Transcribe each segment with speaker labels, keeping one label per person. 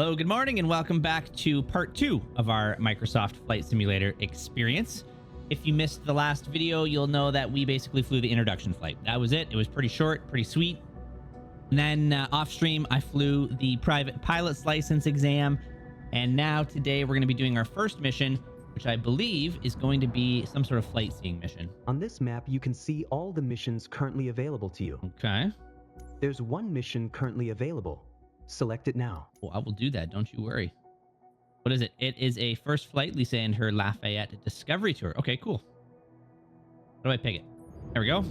Speaker 1: Hello, good morning, and welcome back to part 2 of our Microsoft Flight Simulator experience. If you missed the last video, you'll know that we basically flew the introduction flight. That was it. It was pretty short, pretty sweet. And then off stream, I flew the private pilot's license exam. And now today we're going to be doing our first mission, which I believe is going to be some sort of flight seeing mission.
Speaker 2: On this map, you can see all the missions currently available to you.
Speaker 1: Okay.
Speaker 2: There's one mission currently available. Select it now.
Speaker 1: Well, I will do that. Don't you worry. What is it? It is a first flight, Lisa and her Lafayette Discovery Tour. Okay, cool. How do I pick it? There we go.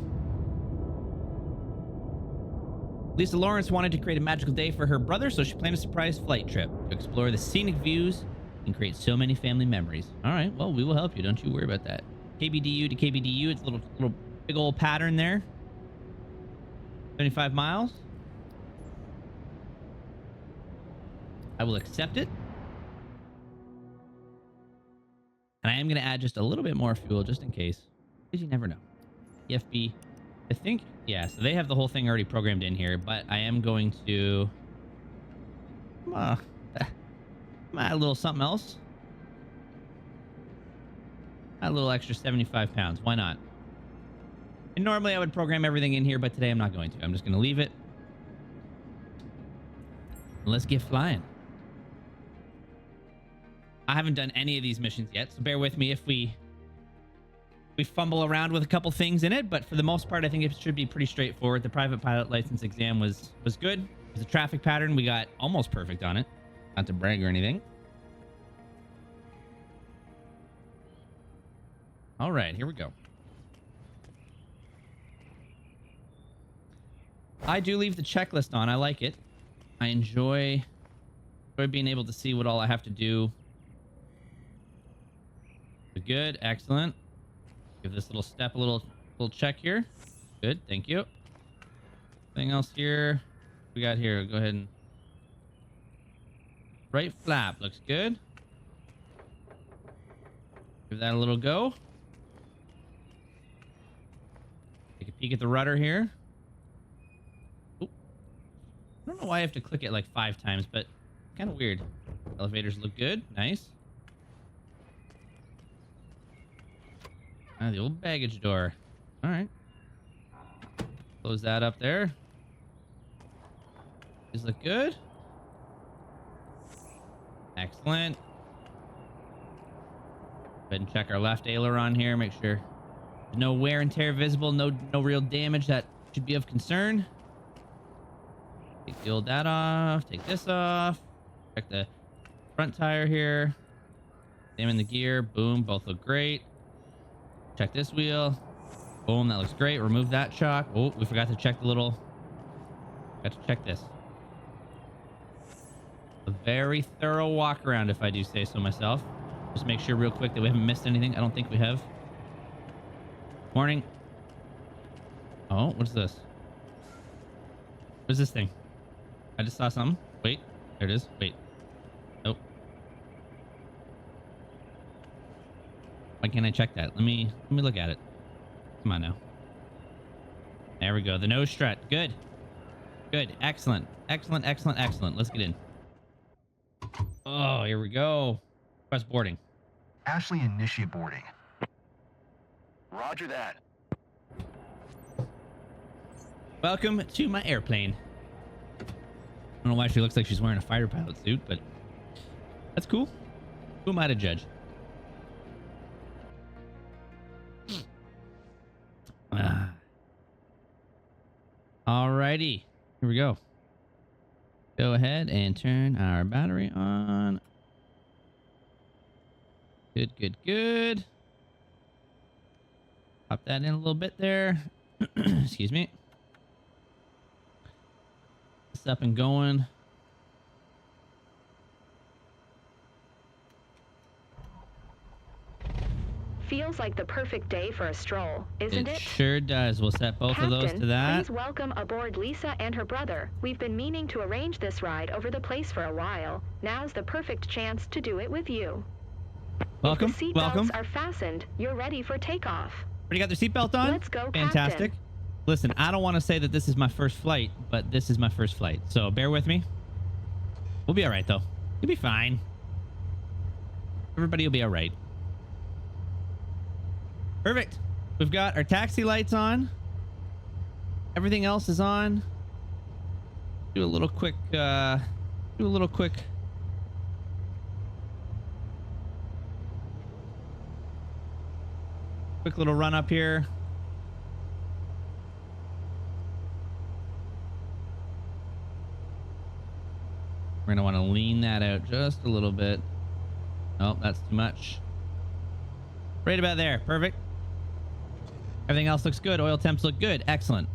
Speaker 1: Lisa Lawrence wanted to create a magical day for her brother, so she planned a surprise flight trip to explore the scenic views and create so many family memories. All right, well, we will help you. Don't you worry about that. KBDU to KBDU. It's a little big old pattern there. 75 miles. I will accept it. And I am going to add just a little bit more fuel just in case. Because you never know. EFB. I think, yeah, so they have the whole thing already programmed in here, but I am going to add a little something else. Add a little extra 75 pounds. Why not? And normally I would program everything in here, but today I'm not going to. I'm just going to leave it. Let's get flying. I haven't done any of these missions yet, so bear with me if we fumble around with a couple things in it, but for the most part, I think it should be pretty straightforward. The private pilot license exam was good. It was a traffic pattern. We got almost perfect on it. Not to brag or anything. All right, here we go. I do leave the checklist on. I like it. I enjoy being able to see what all I have to do. Good, excellent. Give this little step a little check here. Good, thank you. Anything else here? We got here. Go ahead and right flap looks good. Give that a little go. Take a peek at the rudder here. Oop. I don't know why I have to click it like 5 times, but kind of weird. Elevators look good. Nice. The old baggage door. All right. Close that up there. These look good. Excellent. Go ahead and check our left aileron here. Make sure there's no wear and tear visible. No real damage that should be of concern. Take the old that off. Take this off. Check the front tire here. Same in the gear. Boom. Both look great. Check this wheel. Boom, that looks great. Remove that shock. Oh, we forgot to check the little... Got to check this. A very thorough walk around, if I do say so myself. Just make sure real quick that we haven't missed anything. I don't think we have. Morning. Oh, what's this? What is this thing? I just saw something. Wait, there it is. Wait. Nope. Why can't I check that? Let me look at it. Come on now. There we go. The nose strut. Good. Good. Excellent. Excellent. Excellent. Excellent. Let's get in. Oh, here we go. Press boarding.
Speaker 3: Ashley, initiate boarding. Roger that.
Speaker 1: Welcome to my airplane. I don't know why she looks like she's wearing a fighter pilot suit, but that's cool. Who am I to judge? Alrighty, here we go. Go ahead and turn our battery on. Good, good, good. Pop that in a little bit there. Excuse me. It's up and going.
Speaker 4: Feels like the perfect day for a stroll, isn't it?
Speaker 1: It sure does. We'll set both of those to that.
Speaker 4: Please welcome aboard Lisa and her brother. We've been meaning to arrange this ride over the place for a while. Now's the perfect chance to do it with you.
Speaker 1: Welcome.
Speaker 4: If the
Speaker 1: Welcome.
Speaker 4: seatbelts are fastened, you're ready for takeoff.
Speaker 1: Already got their seatbelt on?
Speaker 4: Let's go,
Speaker 1: Fantastic.
Speaker 4: Captain.
Speaker 1: Listen, I don't want to say that this is my first flight, but this is my first flight. So bear with me. We'll be all right, though. You'll be fine. Everybody will be all right. Perfect. We've got our taxi lights on. Everything else is on. Do a little quick, quick little run up here. We're gonna want to lean that out just a little bit. Oh, that's too much. Right about there. Perfect. Everything else looks good. Oil temps look good. Excellent.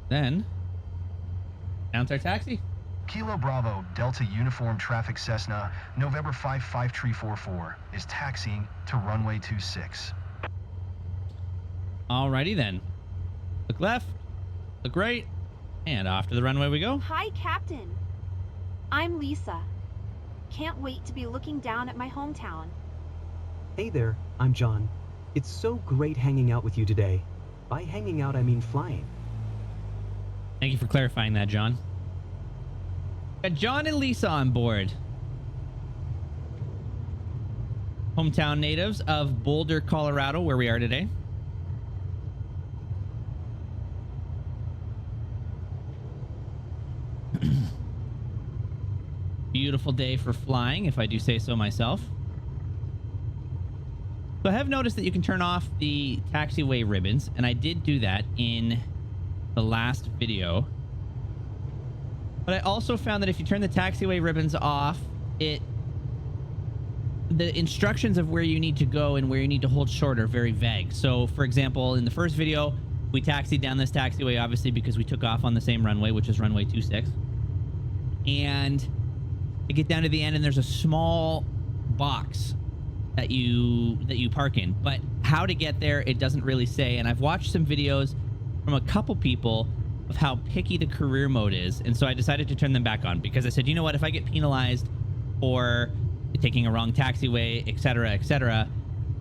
Speaker 1: Then, announce our taxi.
Speaker 3: Kilo Bravo, Delta Uniform Traffic Cessna, November 55344, is taxiing to runway 26.
Speaker 1: Alrighty then. Look left, look right, and off to the runway we go.
Speaker 5: Hi, Captain. I'm Lisa. Can't wait to be looking down at my hometown.
Speaker 2: Hey there, I'm John. It's so great hanging out with you today. By hanging out, I mean flying.
Speaker 1: Thank you for clarifying that, John. Got John and Lisa on board. Hometown natives of Boulder, Colorado, where we are today. Beautiful day for flying, if I do say so myself. So I have noticed that you can turn off the taxiway ribbons, and I did do that in the last video. But I also found that if you turn the taxiway ribbons off, the instructions of where you need to go and where you need to hold short are very vague. So, for example, in the first video, we taxied down this taxiway, obviously, because we took off on the same runway, which is runway 26. And you get down to the end, and there's a small box that you park in. But how to get there, it doesn't really say. And I've watched some videos from a couple people of how picky the career mode is, and so I decided to turn them back on because I said, you know what, if I get penalized for taking a wrong taxiway, etc.,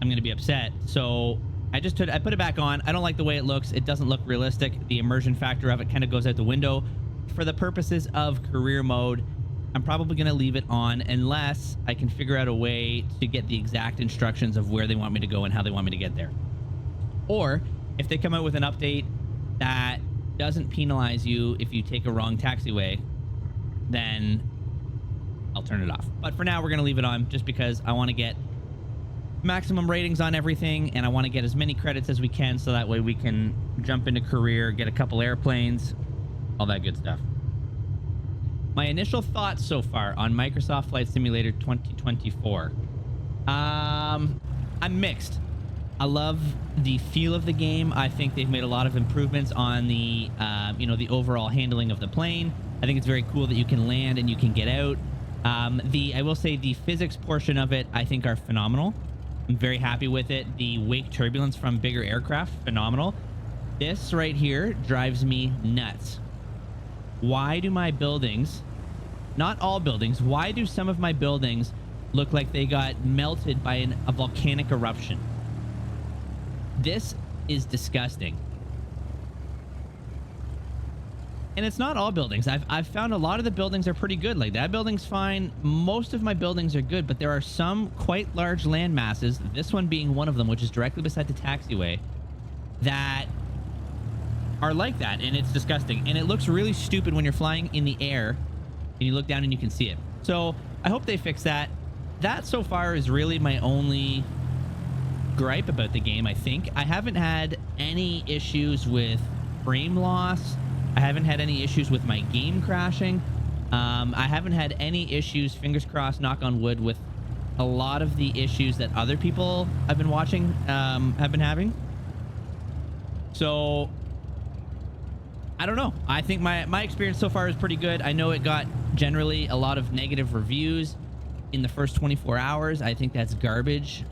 Speaker 1: I'm going to be upset. So I put it back on. I don't like the way it looks. It doesn't look realistic. The immersion factor of it kind of goes out the window. For the purposes of career mode, I'm probably going to leave it on unless I can figure out a way to get the exact instructions of where they want me to go and how they want me to get there. Or if they come out with an update that doesn't penalize you if you take a wrong taxiway, then I'll turn it off. But for now, we're going to leave it on just because I want to get maximum ratings on everything, and I want to get as many credits as we can so that way we can jump into career, get a couple airplanes, all that good stuff. My initial thoughts so far on Microsoft Flight Simulator 2024. I'm mixed. I love the feel of the game. I think they've made a lot of improvements on the, the overall handling of the plane. I think it's very cool that you can land and you can get out. I will say the physics portion of it, I think, are phenomenal. I'm very happy with it. The wake turbulence from bigger aircraft, phenomenal. This right here drives me nuts. Why do my buildings, not all buildings, why do some of my buildings look like they got melted by a volcanic eruption? This is disgusting. And it's not all buildings. I've found a lot of the buildings are pretty good. Like, that building's fine. Most of my buildings are good, but there are some quite large land masses, this one being one of them, which is directly beside the taxiway, that are like that, and it's disgusting. And it looks really stupid when you're flying in the air and you look down and you can see it. So I hope they fix that. That so far is really my only gripe about the game. I think I haven't had any issues with frame loss. I haven't had any issues with my game crashing. I haven't had any issues, fingers crossed, knock on wood, with a lot of the issues that other people I've been watching have been having. So I don't know. I think my experience so far is pretty good. I know it got generally a lot of negative reviews in the first 24 hours. I think that's garbage.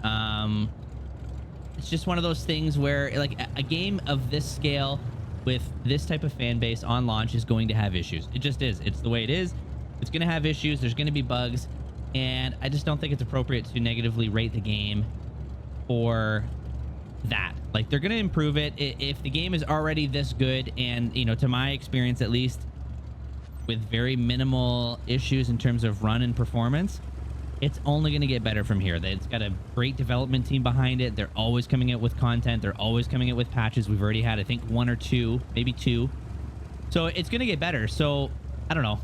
Speaker 1: It's just one of those things where, like, a game of this scale with this type of fan base on launch is going to have issues. It just is. It's the way it is. It's going to have issues. There's going to be bugs. And I just don't think it's appropriate to negatively rate the game for that. Like, they're going to improve it. If the game is already this good, and, you know, to my experience at least, with very minimal issues in terms of run and performance. It's only going to get better from here. It's got a great development team behind it. They're always coming out with content. They're always coming out with patches. We've already had, I think, 1 or 2, maybe 2. So it's going to get better. So I don't know.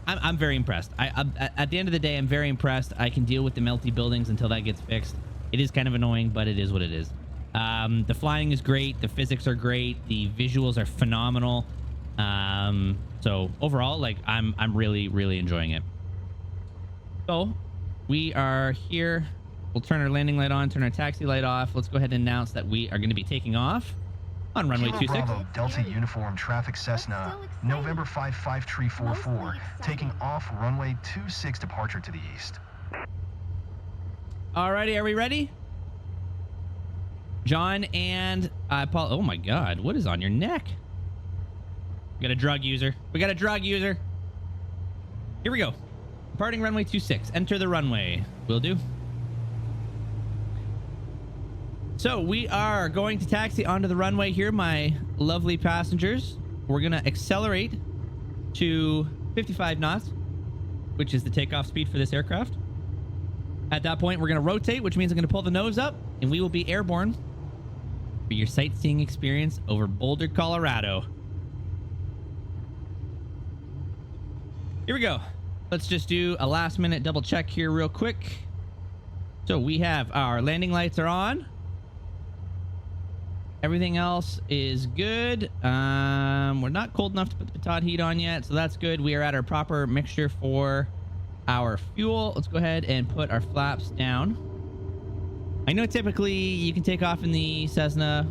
Speaker 1: I'm very impressed. At the end of the day, I'm very impressed. I can deal with the melty buildings until that gets fixed. It is kind of annoying, but it is what it is. The flying is great. The physics are great. The visuals are phenomenal. So overall, like I'm really, really enjoying it. So we are here. We'll turn our landing light on, turn our taxi light off. Let's go ahead and announce that we are going to be taking off on runway
Speaker 3: Kilo
Speaker 1: 26.
Speaker 3: Bravo Delta Uniform Traffic Cessna, November 55344, taking off runway 26 departure to the east.
Speaker 1: Alrighty, are we ready? John and Paul. Oh my God, what is on your neck? We got a drug user. We got a drug user. Here we go. Departing runway 26. Enter the runway. Will do. So we are going to taxi onto the runway here, my lovely passengers. We're going to accelerate to 55 knots, which is the takeoff speed for this aircraft. At that point, we're going to rotate, which means I'm going to pull the nose up, and we will be airborne for your sightseeing experience over Boulder, Colorado. Here we go. Let's just do a last minute double check here real quick. So we have our landing lights are on. Everything else is good. We're not cold enough to put the petard heat on yet, so that's good. We are at our proper mixture for our fuel. Let's go ahead and put our flaps down. I know typically you can take off in the Cessna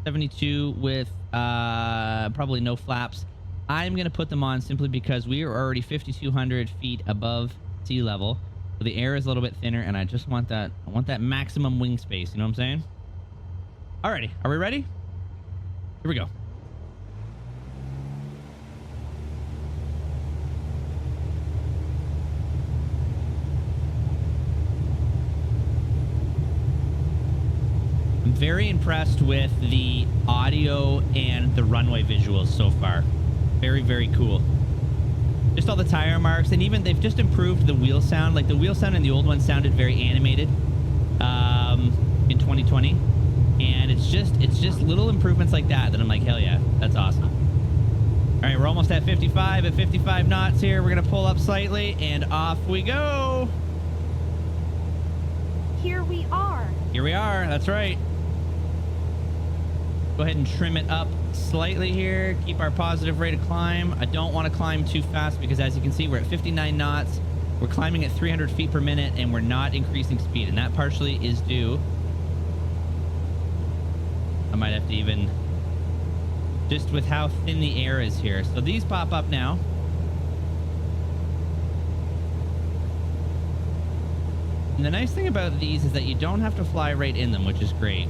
Speaker 1: 72 with probably no flaps. I'm going to put them on simply because we are already 5,200 feet above sea level. So the air is a little bit thinner, and I just want that. I want that maximum wing space. You know what I'm saying? Alrighty, are we ready? Here we go. I'm very impressed with the audio and the runway visuals so far. Very, very cool. Just all the tire marks, and even they've just improved the wheel sound. Like the wheel sound in the old one sounded very animated in 2020. And it's just little improvements like that I'm like, hell yeah, that's awesome. All right, we're almost at 55 at 55 knots here. We're gonna pull up slightly and off we go.
Speaker 5: Here we are.
Speaker 1: Here we are, that's right. Go ahead and trim it up slightly here. Keep our positive rate of climb. I don't want to climb too fast because as you can see, we're at 59 knots. We're climbing at 300 feet per minute and we're not increasing speed. And that partially is due. I might have to even, just with how thin the air is here. So these pop up now. And the nice thing about these is that you don't have to fly right in them, which is great.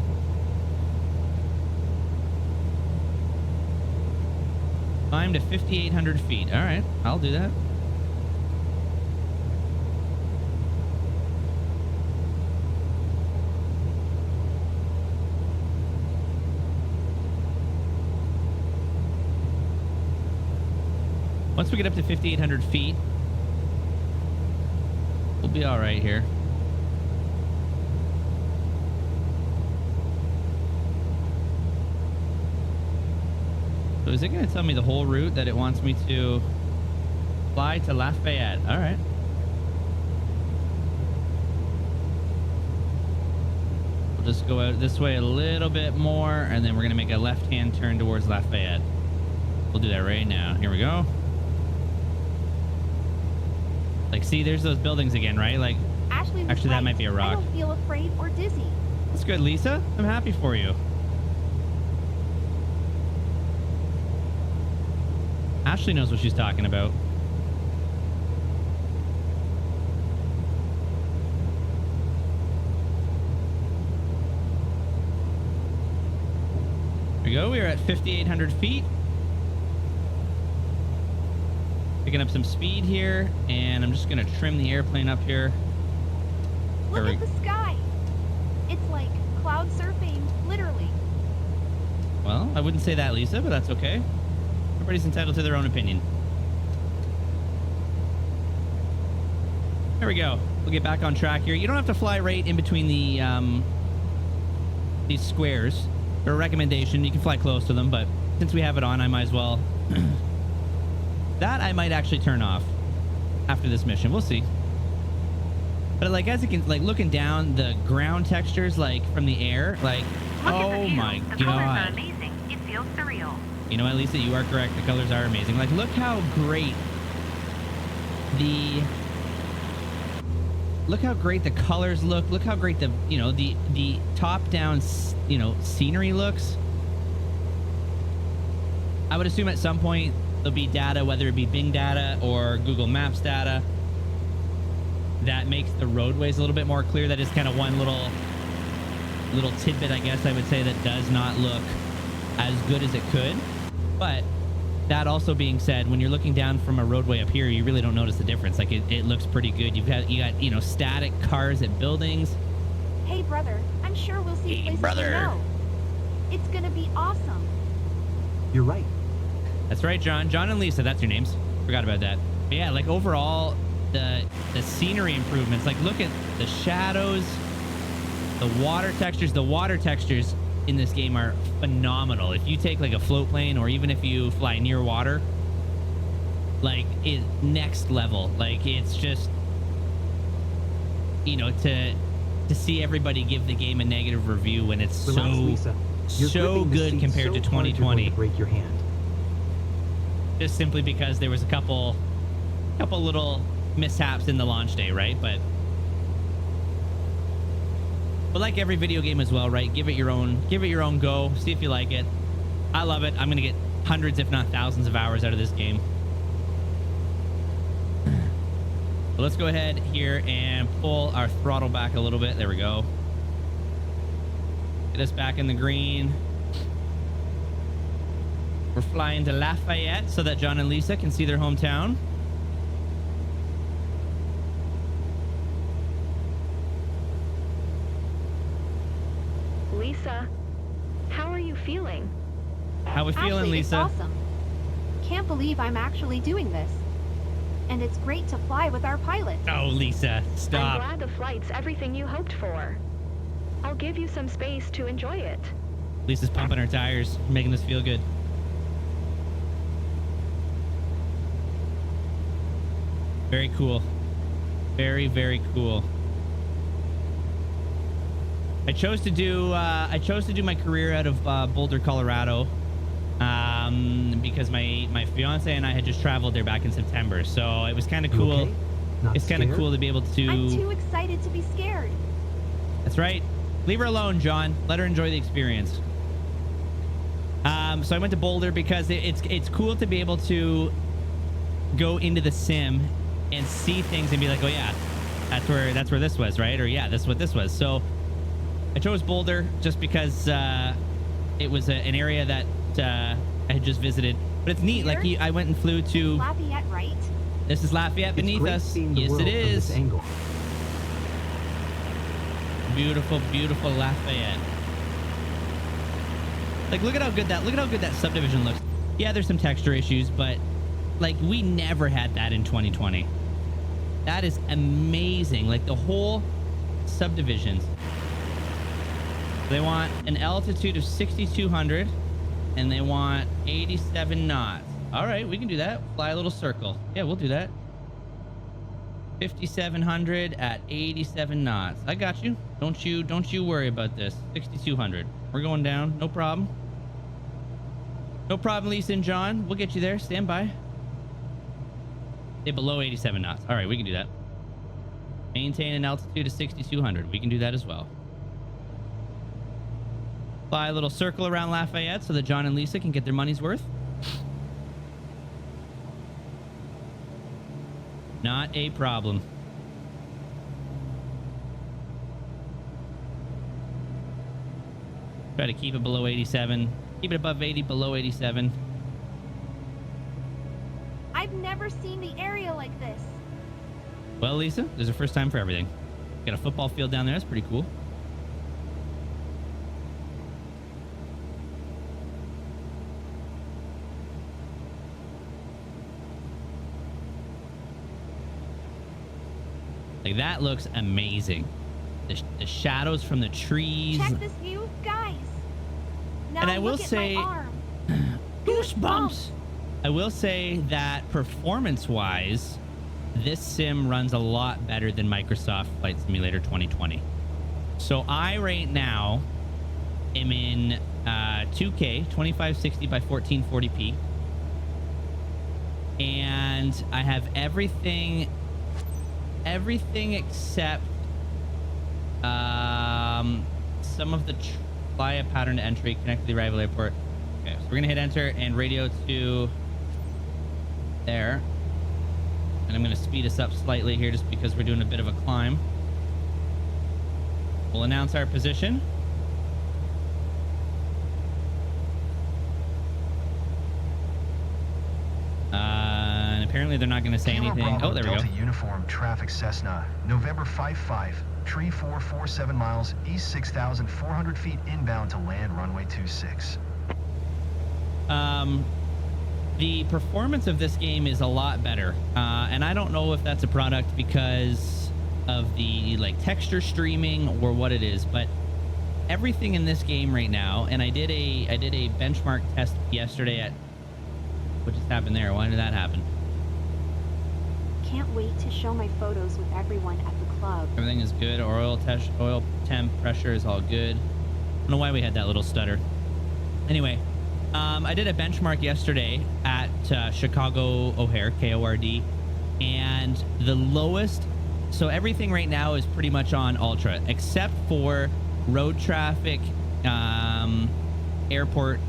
Speaker 1: Climb to 5,800 feet. All right, I'll do that. Once we get up to 5,800 feet, we'll be all right here. So is it going to tell me the whole route that it wants me to fly to Lafayette? All right. We'll just go out this way a little bit more, and then we're going to make a left-hand turn towards Lafayette. We'll do that right now. Here we go. Like, see, there's those buildings again, right? Like,
Speaker 5: Ashley was
Speaker 1: actually,
Speaker 5: right.
Speaker 1: that might be a rock.
Speaker 5: I don't feel afraid or dizzy.
Speaker 1: That's good, Lisa. I'm happy for you. Ashley knows what she's talking about. There we go. We are at 5,800 feet. Picking up some speed here, and I'm just going to trim the airplane up here.
Speaker 5: Look at the sky. It's like cloud surfing, literally.
Speaker 1: Well, I wouldn't say that, Lisa, but that's okay. Everybody's entitled to their own opinion. There we go. We'll get back on track here. You don't have to fly right in between these squares. They're a recommendation. You can fly close to them, but since we have it on, I might as well. That I might actually turn off after this mission. We'll see. But like, as you can, like, looking down, the ground textures, like from the air, like, oh my god.
Speaker 6: The colors are amazing. It feels surreal.
Speaker 1: You know what, Lisa? You are correct. The colors are amazing. Like, look how great the colors look. Look how great the, you know, the top down, you know, scenery looks. I would assume at some point there'll be data, whether it be Bing data or Google Maps data, that makes the roadways a little bit more clear. That is kind of one little tidbit, I guess I would say, that does not look as good as it could. But that also being said, when you're looking down from a roadway up here, you really don't notice the difference. Like, it looks pretty good. You got, you know, static cars at buildings.
Speaker 5: Hey, brother, I'm sure we'll see
Speaker 1: Hey,
Speaker 5: places
Speaker 1: brother.
Speaker 5: we know. It's gonna be awesome.
Speaker 2: You're right.
Speaker 1: That's right, John. John and Lisa, that's your names. Forgot about that. But yeah, like, overall, the scenery improvements. Like, look at the shadows, the water textures. The water textures in this game are phenomenal. If you take like a float plane, or even if you fly near water, like, it next level. Like, it's just, you know, to see everybody give the game a negative review when it's
Speaker 2: Relax, Lisa. You're
Speaker 1: so
Speaker 2: gripping the
Speaker 1: good
Speaker 2: seat
Speaker 1: compared
Speaker 2: so
Speaker 1: to
Speaker 2: hard you're going
Speaker 1: 2020.
Speaker 2: to break your hand.
Speaker 1: Just simply because there was a couple little mishaps in the launch day, right? But like every video game as well, right? Give it your own go. See if you like it. I love it. I'm gonna get hundreds, if not thousands, of hours out of this game. But let's go ahead here and pull our throttle back a little bit. There we go. Get us back in the green. We're flying to Lafayette so that John and Lisa can see their hometown.
Speaker 4: Lisa, how are you feeling?
Speaker 1: How we feeling,
Speaker 5: Actually,
Speaker 1: Lisa?
Speaker 5: It's awesome. Can't believe I'm actually doing this. And it's great to fly with our pilot.
Speaker 1: Oh, Lisa,
Speaker 4: I'm
Speaker 1: stop.
Speaker 4: glad the flight's everything you hoped for. I'll give you some space to enjoy it.
Speaker 1: Lisa's pumping her tires, making us feel good. Very cool. Very, very cool. I chose to do my career out of Boulder, Colorado, because my fiance and I had just traveled there back in September, so it was kind of
Speaker 2: You
Speaker 1: cool.
Speaker 2: okay? Not
Speaker 1: It's kind of
Speaker 2: scared?
Speaker 1: cool to be able to.
Speaker 5: I'm too excited to be scared.
Speaker 1: That's right. Leave her alone, John. Let her enjoy the experience. So I went to Boulder because it's cool to be able to go into the sim and see things and be like, oh yeah, that's where this was, right? Or yeah, that's what this was. So I chose Boulder just because it was an area that I had just visited. But it's neat. Like, I went and flew to.
Speaker 5: Lafayette, right?
Speaker 1: This is Lafayette
Speaker 2: It's
Speaker 1: beneath
Speaker 2: great
Speaker 1: us.
Speaker 2: seeing the
Speaker 1: Yes,
Speaker 2: world
Speaker 1: it
Speaker 2: from this
Speaker 1: is.
Speaker 2: angle.
Speaker 1: Beautiful, beautiful Lafayette. Like, look at how good that subdivision looks. Yeah, there's some texture issues, but like, we never had that in 2020. That is amazing. Like, the whole subdivisions. They want an altitude of 6,200 and they want 87 knots. All right, we can do that. Fly a little circle. Yeah, we'll do that. 5,700 at 87 knots. I got you. Don't you worry about this. 6,200. We're going down. No problem. No problem, Lisa and John. We'll get you there. Stand by. Stay below 87 knots. All right, we can do that. Maintain an altitude of 6,200. We can do that as well. Fly a little circle around Lafayette so that John and Lisa can get their money's worth. Not a problem. Try to keep it below 87. Keep it above 80, below 87.
Speaker 5: I've never seen the area like this.
Speaker 1: Well, Lisa, there's a first time for everything. Got a football field down there. That's pretty cool. Like, that looks amazing. The shadows from the trees.
Speaker 5: Check this view, guys. Now
Speaker 1: And I will
Speaker 5: look at
Speaker 1: say,
Speaker 5: my arm.
Speaker 1: goosebumps. I will say that performance-wise, this sim runs a lot better than Microsoft Flight Simulator 2020. So I right now am in 2K 2560 by 1440p, and I have everything except some of the fly a pattern to entry, connect to the arrival airport. Okay, so we're gonna hit enter and radio to there, and I'm gonna speed us up slightly here just because we're doing a bit of a climb. We'll announce our position. And apparently they're not going to say
Speaker 3: Kilo
Speaker 1: anything.
Speaker 3: Bravo
Speaker 1: Oh, there we go.
Speaker 3: Delta Uniform Traffic Cessna, November 55, tree 447 miles, east 6,400 feet inbound to land runway 26.
Speaker 1: The performance of this game is a lot better, and I don't know if that's a product because of the like texture streaming or what it is, but everything in this game right now, and I did a benchmark test yesterday at what just happened there. Why did that happen?
Speaker 5: Can't wait to show my photos with everyone at the club.
Speaker 1: Everything is good. Oil temp pressure is all good. I don't know why we had that little stutter. Anyway, I did a benchmark yesterday at Chicago O'Hare, KORD, and the lowest. So everything right now is pretty much on ultra, except for road traffic, airport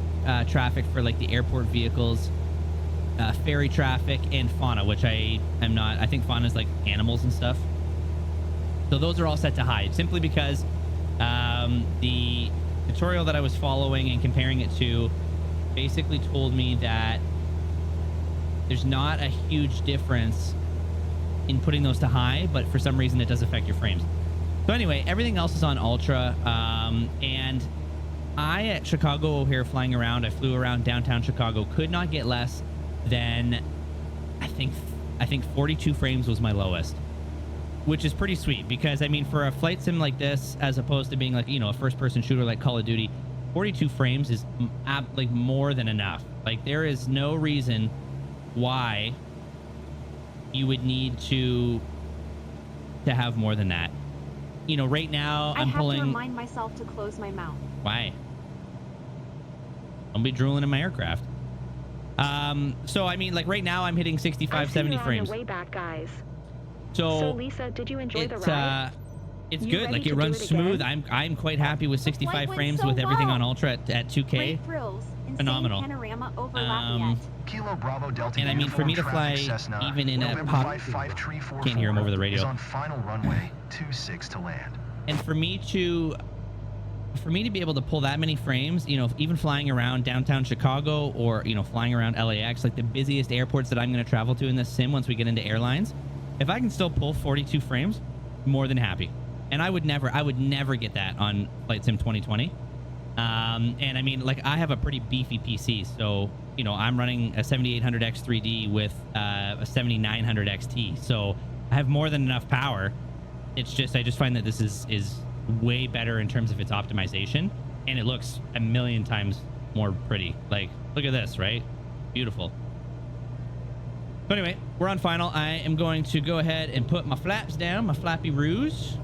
Speaker 1: traffic for like the airport vehicles, ferry traffic, and fauna, which I am not. I think fauna is like animals and stuff. So those are all set to high, simply because the tutorial that I was following and comparing it to basically told me that there's not a huge difference in putting those to high, but for some reason it does affect your frames. So anyway, everything else is on ultra, and I at Chicago O'Hare flying around, I flew around downtown Chicago, could not get less than I think 42 frames was my lowest, which is pretty sweet because I mean for a flight sim like this, as opposed to being like, you know, a first person shooter like Call of Duty, 42 frames is like more than enough. Like there is no reason why you would need to have more than that. You know, right now
Speaker 5: I
Speaker 1: I'm
Speaker 5: have
Speaker 1: pulling.
Speaker 5: to remind myself to close my mouth.
Speaker 1: Why? Don't be drooling in my aircraft. So I mean, like right now I'm hitting 65, 70 frames.
Speaker 4: On your way back, guys.
Speaker 1: So
Speaker 4: Lisa, did you enjoy the ride?
Speaker 1: It's
Speaker 4: You
Speaker 1: good.
Speaker 4: ready
Speaker 1: Like
Speaker 4: to
Speaker 1: it
Speaker 4: do
Speaker 1: runs
Speaker 4: it
Speaker 1: smooth.
Speaker 4: again?
Speaker 1: I'm quite happy with
Speaker 5: The flight
Speaker 1: 65
Speaker 5: went
Speaker 1: frames
Speaker 5: so
Speaker 1: with everything
Speaker 5: well.
Speaker 1: on ultra at 2K.
Speaker 5: Great thrills, insane
Speaker 1: Phenomenal.
Speaker 5: panorama over
Speaker 1: Um,
Speaker 5: Lafayette.
Speaker 3: Kilo Bravo Delta
Speaker 1: And I mean, for me to
Speaker 3: Uniform
Speaker 1: fly
Speaker 3: Traffic Cessna,
Speaker 1: even in a
Speaker 3: November
Speaker 1: pop,
Speaker 3: 55 tree 44
Speaker 1: can't hear him over the radio.
Speaker 3: is on final runway 26 to land.
Speaker 1: And for me to be able to pull that many frames, you know, even flying around downtown Chicago or, you know, flying around LAX, like the busiest airports that I'm going to travel to in this sim once we get into airlines, if I can still pull 42 frames, more than happy. And I would never get that on Flight Sim 2020. And I mean, like I have a pretty beefy PC, so, you know, I'm running a 7800X 3D with a 7900 XT. So I have more than enough power. It's just, I just find that this is way better in terms of its optimization, and it looks a million times more pretty. Like, look at this, right? Beautiful. So anyway, we're on final. I am going to go ahead and put my flaps down, my flappy roos.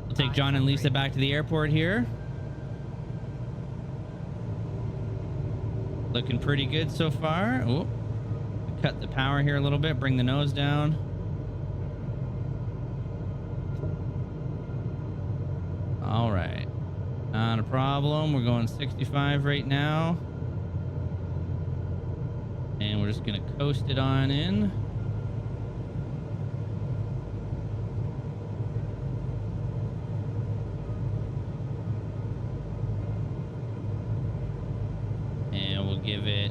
Speaker 1: We'll take John and Lisa back to the airport here. Looking pretty good so far. Oh, cut the power here a little bit, bring the nose down. All right, not a problem. We're going 65 right now, and we're just gonna coast it on in. And we'll give it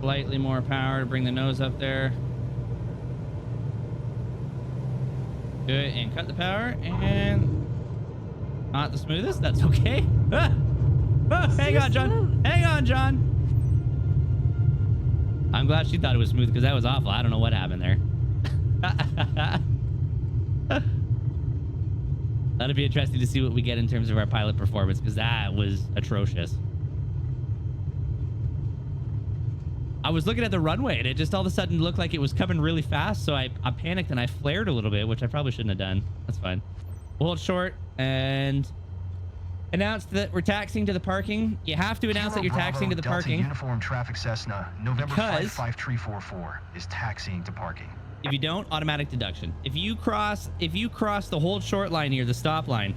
Speaker 1: slightly more power to bring the nose up there. Good, and cut the power, and not the smoothest. That's okay. Hang on, John. Hang on, John. I'm glad she thought it was smooth because that was awful. I don't know what happened there. That'll be interesting to see what we get in terms of our pilot performance because that was atrocious. I was looking at the runway and it just all of a sudden looked like it was coming really fast. So I panicked and I flared a little bit, which I probably shouldn't have done. That's fine. We'll hold short and announce that we're taxiing to the parking. You have to announce that you're taxiing to the
Speaker 3: Delta
Speaker 1: parking.
Speaker 3: Uniform Traffic Cessna, November
Speaker 1: Because
Speaker 3: 55344 is taxiing to parking.
Speaker 1: if you don't, automatic deduction. If you cross the hold short line here, the stop line,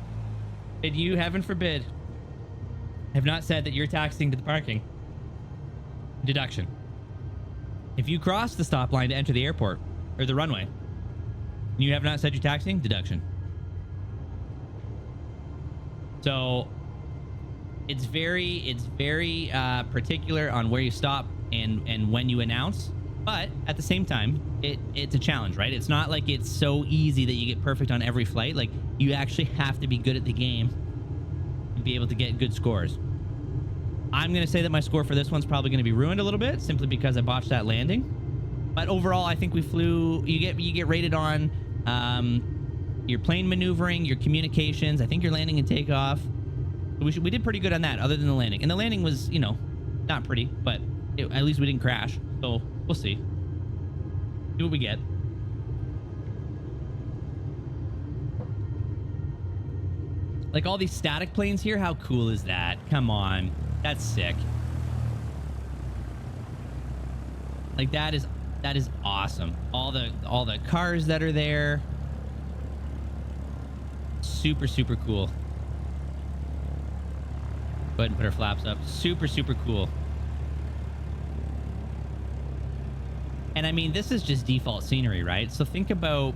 Speaker 1: and you, heaven forbid, have not said that you're taxiing to the parking, deduction. If you cross the stop line to enter the airport or the runway, and you have not said you're taxiing, deduction. So it's very particular on where you stop and when you announce, but at the same time, it's a challenge, right? It's not like it's so easy that you get perfect on every flight. Like you actually have to be good at the game and be able to get good scores. I'm going to say that my score for this one's probably going to be ruined a little bit simply because I botched that landing. But overall, I think we flew, you get rated on your plane maneuvering, your communications. I think your landing and takeoff. We did pretty good on that other than the landing. And the landing was, you know, not pretty, but at least we didn't crash. So we'll see. See what we get. Like all these static planes here, how cool is that? Come on. That's sick. Like that is awesome. All the cars that are there. Super cool. Go ahead and put our flaps up. Super cool. And I mean, this is just default scenery, right? So think about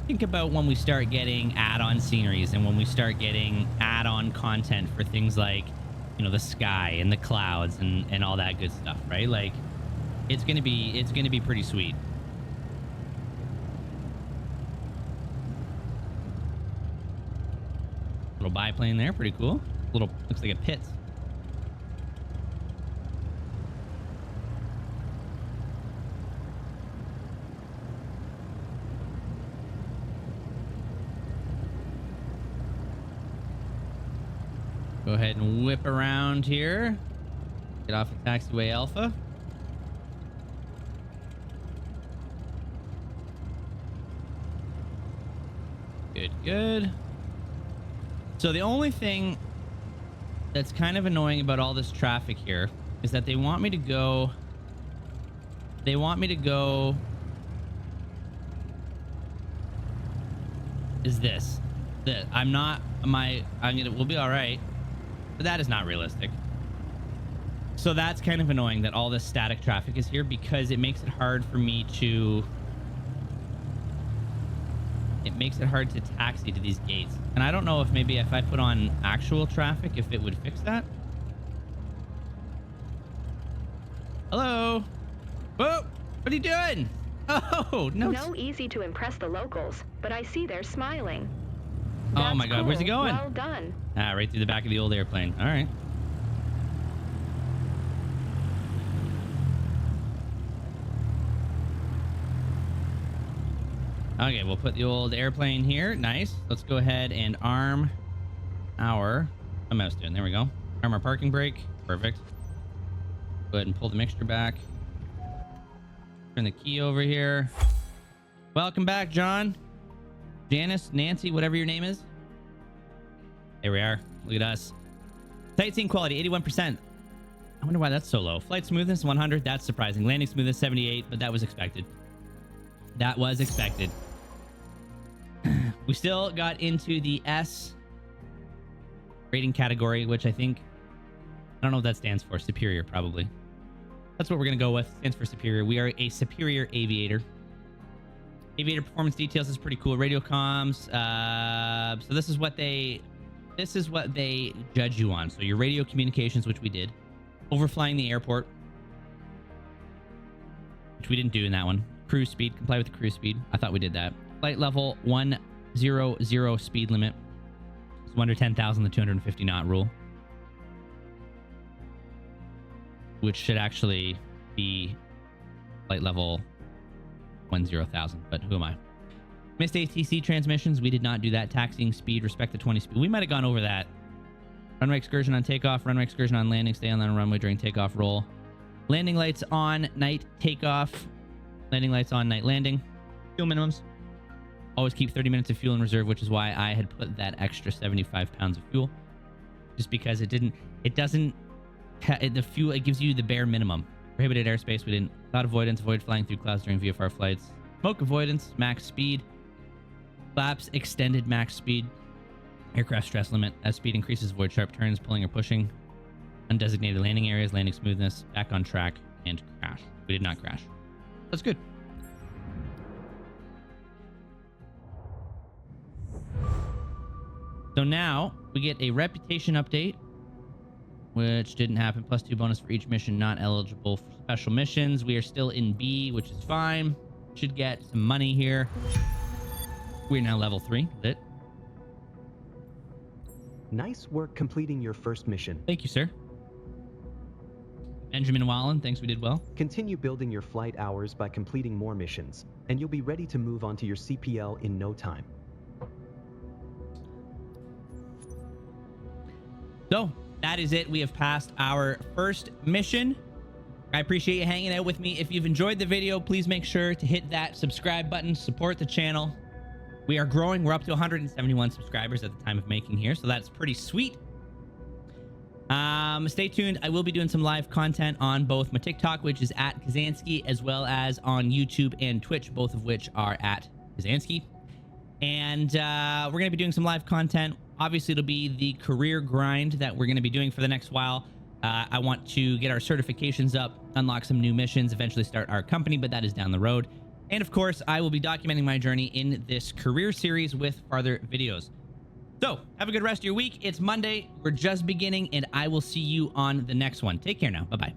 Speaker 1: when we start getting add-on sceneries and when we start getting add-on content for things like, you know, the sky and the clouds and all that good stuff, right? Like it's gonna be pretty sweet. Little biplane there, pretty cool. Little, looks like a pit. Go ahead and whip around here. Get off of taxiway Alpha. Good. So the only thing that's kind of annoying about all this traffic here is that they want me to go is this. We'll be all right, but that is not realistic. So that's kind of annoying that all this static traffic is here because it makes it hard for me to taxi to these gates. And I don't know if maybe if I put on actual traffic, if it would fix that. Hello? Whoa! What are you doing? Oh, no.
Speaker 4: No easy to impress the locals, but I see they're smiling.
Speaker 1: Oh my God, where's he going?
Speaker 4: Well done.
Speaker 1: Ah, right through the back of the old airplane. All right. Okay, we'll put the old airplane here. Nice. Let's go ahead and arm our... What am I doing? There we go. Arm our parking brake. Perfect. Go ahead and pull the mixture back. Turn the key over here. Welcome back, John. Janice, Nancy, whatever your name is. There we are. Look at us. Sightseeing quality, 81%. I wonder why that's so low. Flight smoothness, 100. That's surprising. Landing smoothness, 78, but that was expected. That was expected. We still got into the S rating category, which I don't know what that stands for. Superior, probably. That's what we're going to go with. Stands for superior. We are a superior aviator. Aviator performance details is pretty cool. Radio comms. So this is what they judge you on. So your radio communications, which we did. Overflying the airport, which we didn't do in that one. Cruise speed, comply with the cruise speed. I thought we did that. Flight level 100 speed limit. So under 10,000, the 250 knot rule. Which should actually be flight level 10,000, but who am I? Missed ATC transmissions. We did not do that. Taxiing speed, respect the 20 speed. We might have gone over that. Runway excursion on takeoff, runway excursion on landing, stay on the runway during takeoff, roll. Landing lights on, night takeoff, landing lights on, night landing. Fuel minimums. Always keep 30 minutes of fuel in reserve, which is why I had put that extra 75 pounds of fuel. Just because it gives you the bare minimum. Prohibited airspace, we didn't. Cloud avoidance, avoid flying through clouds during VFR flights. Smoke avoidance, max speed. Flaps, extended max speed. Aircraft stress limit. As speed increases, avoid sharp turns, pulling or pushing. Undesignated landing areas, landing smoothness, back on track, and crash. We did not crash. That's good. So now we get a reputation update, which didn't happen. +2 bonus for each mission, not eligible for special missions. We are still in B, which is fine. Should get some money here. We're now level 3. Lit.
Speaker 2: Nice work completing your first mission.
Speaker 1: Thank you, sir. Benjamin Wallen, thanks, we did well.
Speaker 2: Continue building your flight hours by completing more missions, and you'll be ready to move on to your CPL in no time.
Speaker 1: So, that is it. We have passed our first mission. I appreciate you hanging out with me. If you've enjoyed the video, please make sure to hit that subscribe button, support the channel. We are growing. We're up to 171 subscribers at the time of making here, so that's pretty sweet. Stay tuned. I will be doing some live content on both my TikTok, which is at Kazansky, as well as on YouTube and Twitch, both of which are at Kazansky. And we're going to be doing some live content. Obviously, it'll be the career grind that we're going to be doing for the next while. I want to get our certifications up, unlock some new missions, eventually start our company, but that is down the road. And of course, I will be documenting my journey in this career series with farther videos. So, have a good rest of your week. It's Monday. We're just beginning, and I will see you on the next one. Take care now. Bye-bye.